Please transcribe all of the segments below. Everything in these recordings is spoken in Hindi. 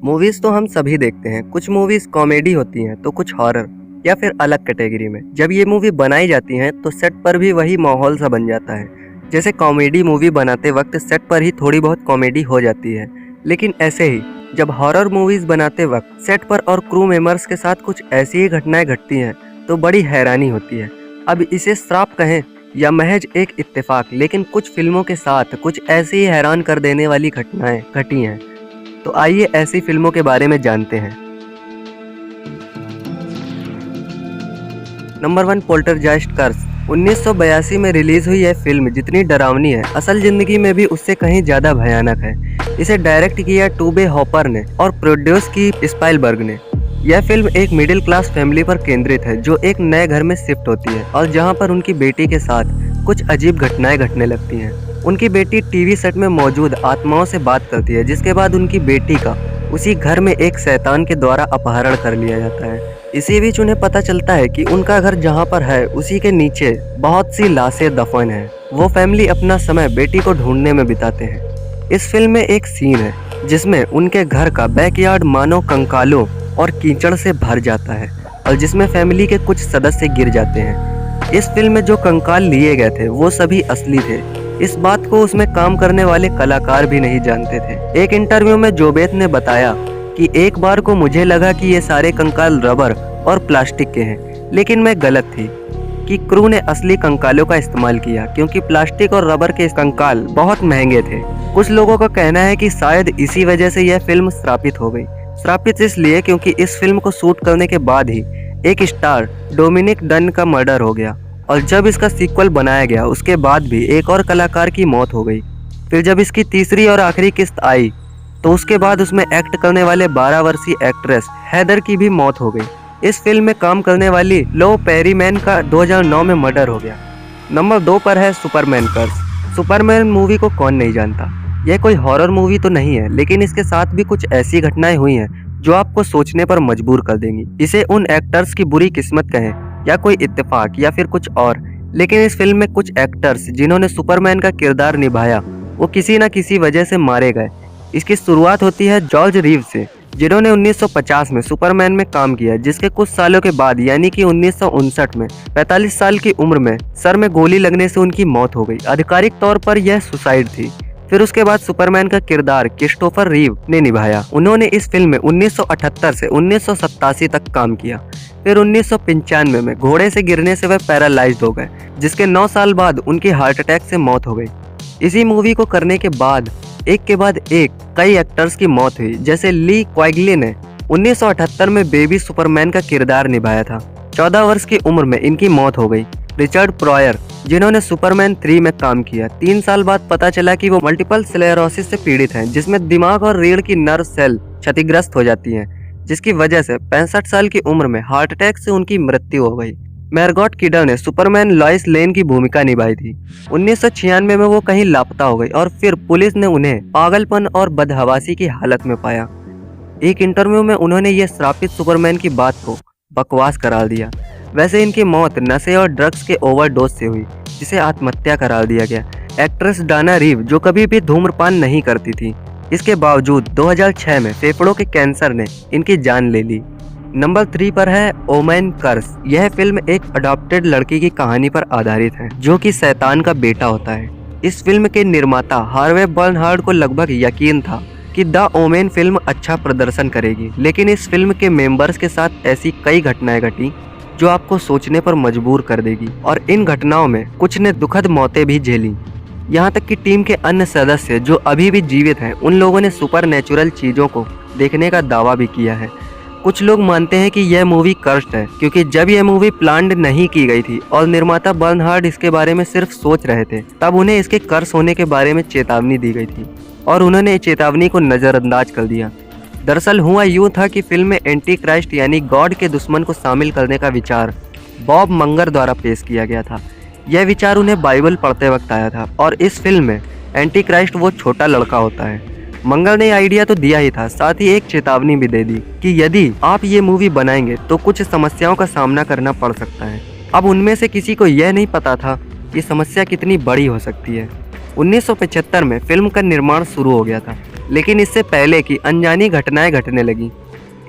मूवीज तो हम सभी देखते हैं। कुछ मूवीज कॉमेडी होती हैं तो कुछ हॉरर या फिर अलग कैटेगरी में। जब ये मूवी बनाई जाती हैं तो सेट पर भी वही माहौल सा बन जाता है। जैसे कॉमेडी मूवी बनाते वक्त सेट पर ही थोड़ी बहुत कॉमेडी हो जाती है, लेकिन ऐसे ही जब हॉरर मूवीज बनाते वक्त सेट पर और क्रू मेंबर्स के साथ कुछ ऐसी ही घटनाएं घटती हैं तो बड़ी हैरानी होती है। अब इसे श्राप कहें या महज एक इत्तेफाक, लेकिन कुछ फिल्मों के साथ कुछ ऐसी ही हैरान कर देने वाली घटनाएं घटी हैं। तो आइए ऐसी फिल्मों के बारे में जानते हैं। नंबर 1, पोल्टरजाइस्ट कर्स। 1982 में रिलीज हुई यह फिल्म जितनी डरावनी है, असल जिंदगी में भी उससे कहीं ज्यादा भयानक है। इसे डायरेक्ट किया टूबे हॉपर ने और प्रोड्यूस की स्पाइलबर्ग ने। यह फिल्म एक मिडिल क्लास फैमिली पर केंद्रित है जो एक नए घर में शिफ्ट होती है और जहां पर उनकी बेटी के साथ कुछ अजीब घटनाएं घटने लगती हैं। उनकी बेटी टीवी सेट में मौजूद आत्माओं से बात करती है, जिसके बाद उनकी बेटी का उसी घर में एक शैतान के द्वारा अपहरण कर लिया जाता है। इसी बीच उन्हें पता चलता है कि उनका घर जहां पर है उसी के नीचे बहुत सी लाशें दफन है। वो फैमिली अपना समय बेटी को ढूंढने में बिताते हैं। इस फिल्म में एक सीन है जिसमें उनके घर का बैकयार्ड मानो कंकालों और कीचड़ से भर जाता है और जिसमें फैमिली के कुछ सदस्य गिर जाते हैं। इस फिल्म में जो कंकाल लिए गए थे वो सभी असली थे। इस बात को उसमें काम करने वाले कलाकार भी नहीं जानते थे। एक इंटरव्यू में जोबेत ने बताया कि एक बार को मुझे लगा कि ये सारे कंकाल रबर और प्लास्टिक के हैं, लेकिन मैं गलत थी कि क्रू ने असली कंकालों का इस्तेमाल किया क्योंकि प्लास्टिक और रबर के कंकाल बहुत महंगे थे। कुछ लोगों का कहना है कि शायद इसी वजह से यह फिल्म श्रापित हो गई। श्रापित इसलिए क्योंकि इस फिल्म को शूट करने के बाद ही एक स्टार डोमिनिक डन का मर्डर हो गया और जब इसका सीक्वल बनाया गया उसके बाद भी एक और कलाकार की मौत हो गई। फिर जब इसकी तीसरी और आखिरी किस्त आई तो उसके बाद उसमें एक्ट करने वाले 12 वर्षीय एक्ट्रेस हैदर की भी मौत हो गई। इस फिल्म में काम करने वाली लो पेरीमैन का 2009 में मर्डर हो गया। नंबर 2 पर है सुपरमैन कर्स। सुपरमैन मूवी को कौन नहीं जानता। यह कोई हॉरर मूवी तो नहीं है, लेकिन इसके साथ भी कुछ ऐसी घटनाएं हुई हैं जो आपको सोचने पर मजबूर कर देंगी। इसे उन एक्टर्स की बुरी किस्मत कहें या कोई इत्तेफाक या फिर कुछ और, लेकिन इस फिल्म में कुछ एक्टर्स जिन्होंने सुपरमैन का किरदार निभाया वो किसी न किसी वजह से मारे गए। इसकी शुरुआत होती है जॉर्ज रीव से, जिन्होंने 1950 में सुपरमैन में काम किया, जिसके कुछ सालों के बाद यानी कि 1959 में 45 साल की उम्र में सर में गोली लगने से उनकी मौत हो गई। आधिकारिक तौर पर यह सुसाइड थी। फिर उसके बाद सुपरमैन का किरदार क्रिस्टोफर रीव ने निभाया। उन्होंने इस फिल्म में 1978 से 1987 तक काम किया। फिर 1995 में घोड़े से गिरने से वह पैरालाइज्ड हो गए, जिसके 9 साल बाद उनकी हार्ट अटैक से मौत हो गई। इसी मूवी को करने के बाद एक कई एक्टर्स की मौत हुई। जैसे ली क्वाइग्ली ने 1978 में बेबी सुपरमैन का किरदार निभाया था। 14 वर्ष की उम्र में इनकी मौत हो गई। रिचर्ड प्रॉयर, जिन्होंने सुपरमैन 3 में काम किया, 3 साल बाद पता चला कि वो मल्टीपल स्क्लेरोसिस से पीड़ित हैं, जिसमें दिमाग और रीढ़ की नर्व सेल क्षतिग्रस्त हो जाती हैं, जिसकी वजह से 65 साल की उम्र में हार्ट अटैक से उनकी मृत्यु हो गई। मैरगॉट किडर ने सुपरमैन लॉइस लेन की भूमिका निभाई थी। 1996 में वो कहीं लापता हो गई और फिर पुलिस ने उन्हें पागलपन और बदहवासी की हालत में पाया। एक इंटरव्यू में उन्होंने ये श्रापित सुपरमैन की बात को बकवास करार दिया। वैसे इनकी मौत नशे और ड्रग्स के ओवरडोज से हुई, जिसे आत्महत्या करार दिया गया। एक्ट्रेस डाना रीव, जो कभी भी धूम्रपान नहीं करती थी, इसके बावजूद 2006 में फेफड़ों के कैंसर ने इनकी जान ले ली। नंबर 3 पर है ओमेन कर्स। यह फिल्म एक अडॉप्टेड लड़की की कहानी पर आधारित है जो कि शैतान का बेटा होता है। इस फिल्म के निर्माता हार्वे बर्नहार्ड को लगभग यकीन था कि द ओमेन फिल्म अच्छा प्रदर्शन करेगी, लेकिन इस फिल्म के मेंबर्स के साथ ऐसी कई घटनाएं घटी जो आपको सोचने पर मजबूर कर देगी और इन घटनाओं में कुछ ने दुखद मौतें भी झेली। यहाँ तक कि टीम के अन्य सदस्य जो अभी भी जीवित हैं, उन लोगों ने सुपरनैचुरल चीजों को देखने का दावा भी किया है। कुछ लोग मानते हैं कि यह मूवी कर्स्ड है क्योंकि जब यह मूवी प्लान्ड नहीं की गई थी और निर्माता बर्नहार्ड इसके बारे में सिर्फ सोच रहे थे, तब उन्हें इसके कर्स होने के बारे में चेतावनी दी गई थी और उन्होंने चेतावनी को नजरअंदाज कर दिया। दरअसल हुआ यूं था कि फिल्म में एंटी क्राइस्ट यानी गॉड के दुश्मन को शामिल करने का विचार बॉब मंगर द्वारा पेश किया गया था। यह विचार उन्हें बाइबल पढ़ते वक्त आया था और इस फिल्म में एंटी क्राइस्ट वो छोटा लड़का होता है। मंगर ने आइडिया तो दिया ही था, साथ ही एक चेतावनी भी दे दी कि यदि आप ये मूवी बनाएंगे तो कुछ समस्याओं का सामना करना पड़ सकता है। अब उनमें से किसी को यह नहीं पता था कि समस्या कितनी बड़ी हो सकती है। 1975 में फिल्म का निर्माण शुरू हो गया था। लेकिन इससे पहले की अनजानी घटनाएं घटने लगी।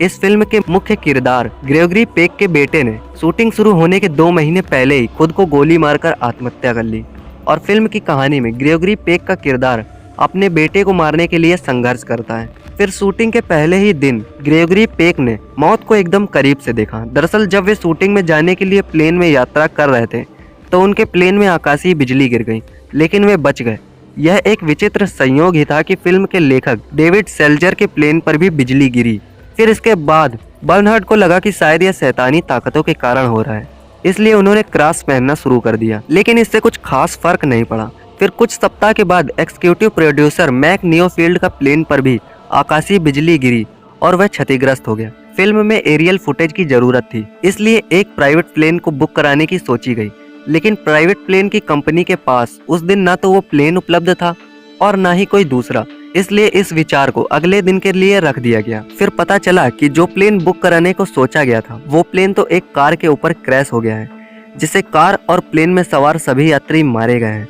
इस फिल्म के मुख्य किरदार ग्रेगरी पेक के बेटे ने शूटिंग शुरू होने के 2 महीने पहले ही खुद को गोली मारकर आत्महत्या कर ली। और फिल्म की कहानी में ग्रेगरी पेक का किरदार अपने बेटे को मारने के लिए संघर्ष करता है। फिर शूटिंग के पहले ही दिन ग्रेगरी पेक ने मौत को एकदम करीब से देखा। दरअसल जब वे शूटिंग में जाने के लिए प्लेन में यात्रा कर रहे थे तो उनके प्लेन में आकाशीय बिजली गिर गई, लेकिन वे बच गए। यह एक विचित्र संयोग ही था कि फिल्म के लेखक डेविड सेल्जर के प्लेन पर भी बिजली गिरी। फिर इसके बाद बर्नहार्ड को लगा कि शायद यह शैतानी ताकतों के कारण हो रहा है, इसलिए उन्होंने क्रॉस पहनना शुरू कर दिया, लेकिन इससे कुछ खास फर्क नहीं पड़ा। फिर कुछ सप्ताह के बाद एग्जीक्यूटिव प्रोड्यूसर मैक नियोफील्ड का प्लेन पर भी आकाशीय बिजली गिरी और वह क्षतिग्रस्त हो गया। फिल्म में एरियल फुटेज की जरूरत थी, इसलिए एक प्राइवेट प्लेन को बुक कराने की सोची गई, लेकिन प्राइवेट प्लेन की कंपनी के पास उस दिन ना तो वो प्लेन उपलब्ध था और ना ही कोई दूसरा, इसलिए इस विचार को अगले दिन के लिए रख दिया गया। फिर पता चला कि जो प्लेन बुक कराने को सोचा गया था वो प्लेन तो एक कार के ऊपर क्रैश हो गया है, जिससे कार और प्लेन में सवार सभी यात्री मारे गए हैं।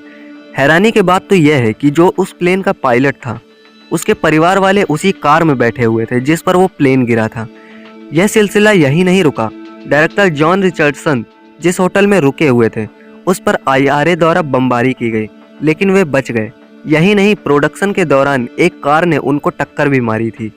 हैरानी की बात तो यह है कि जो उस प्लेन का पायलट था उसके परिवार वाले उसी कार में बैठे हुए थे जिस पर वो प्लेन गिरा था। यह सिलसिला यही नहीं रुका। डायरेक्टर जॉन रिचर्डसन जिस होटल में रुके हुए थे उस पर IRA द्वारा बमबारी की गई, लेकिन वे बच गए। यही नहीं, प्रोडक्शन के दौरान एक कार ने उनको टक्कर भी मारी थी।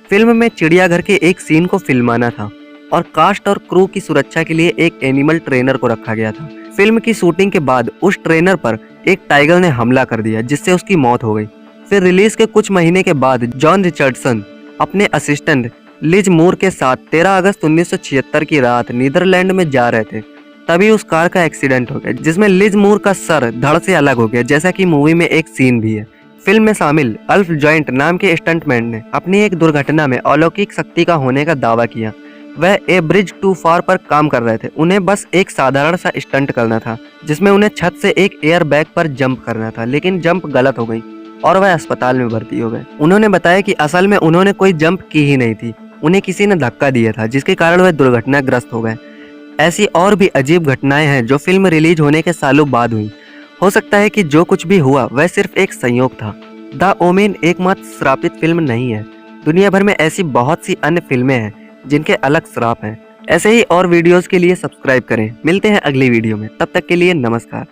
फिल्म में चिड़ियाघर के एक सीन को फिल्माना था और कास्ट और क्रू की सुरक्षा के लिए एक एनिमल ट्रेनर को रखा गया था। फिल्म की शूटिंग के बाद उस ट्रेनर पर एक टाइगर ने हमला कर दिया, जिससे उसकी मौत हो गई। फिर रिलीज के कुछ महीने के बाद जॉन रिचर्डसन अपने असिस्टेंट लिज मूर के साथ 13 अगस्त 1976 की रात नीदरलैंड में जा रहे थे। तभी उस कार का एक्सीडेंट हो गया, जिसमें लिज मूर का सर धड़ से अलग हो गया, जैसा कि मूवी में एक सीन भी है। फिल्म में शामिल अल्फ जॉइंट नाम के स्टंटमैन ने अपनी एक दुर्घटना में अलौकिक शक्ति का होने का दावा किया। वह ए ब्रिज टू फार पर काम कर रहे थे। उन्हें बस एक साधारण सा स्टंट करना था, जिसमें उन्हें छत से एक एयर बैग पर जंप करना था, लेकिन जंप गलत हो गई और वह अस्पताल में भर्ती हो गए। उन्होंने बताया कि असल में उन्होंने कोई जंप की ही नहीं थी, उन्हें किसी ने धक्का दिया था, जिसके कारण वह दुर्घटनाग्रस्त हो गए। ऐसी और भी अजीब घटनाएं हैं जो फिल्म रिलीज होने के सालों बाद हुई। हो सकता है कि जो कुछ भी हुआ वह सिर्फ एक संयोग था। द ओमेन एकमात्र श्रापित फिल्म नहीं है। दुनिया भर में ऐसी बहुत सी अन्य फिल्में हैं जिनके अलग श्राप हैं। ऐसे ही और वीडियोस के लिए सब्सक्राइब करें। मिलते हैं अगली वीडियो में, तब तक के लिए नमस्कार।